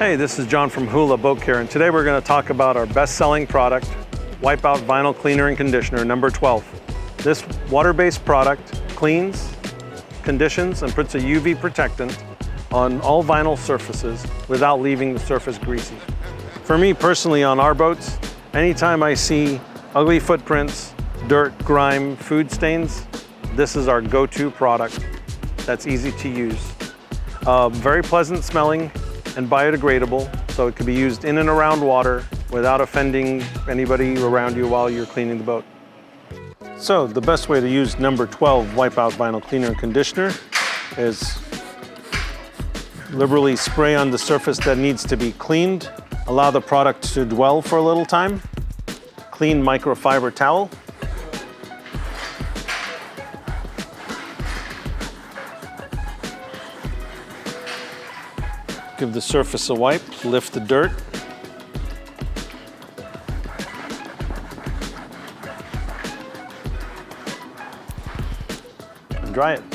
Hey, this is John from Hula Boat Care, and today we're going to talk about our best-selling product, Wipeout Vinyl Cleaner and Conditioner number 12. This water-based product cleans, conditions, and puts a UV protectant on all vinyl surfaces without leaving the surface greasy. For me personally, on our boats, anytime I see ugly footprints, dirt, grime, food stains, this is our go-to product that's easy to use. Very pleasant smelling and biodegradable, so it can be used in and around water without offending anybody around you while you're cleaning the boat. So the best way to use number 12 Wipeout Vinyl Cleaner and Conditioner is liberally spray on the surface that needs to be cleaned, allow the product to dwell for a little time, clean microfiber towel, give the surface a wipe, lift the dirt, and dry it.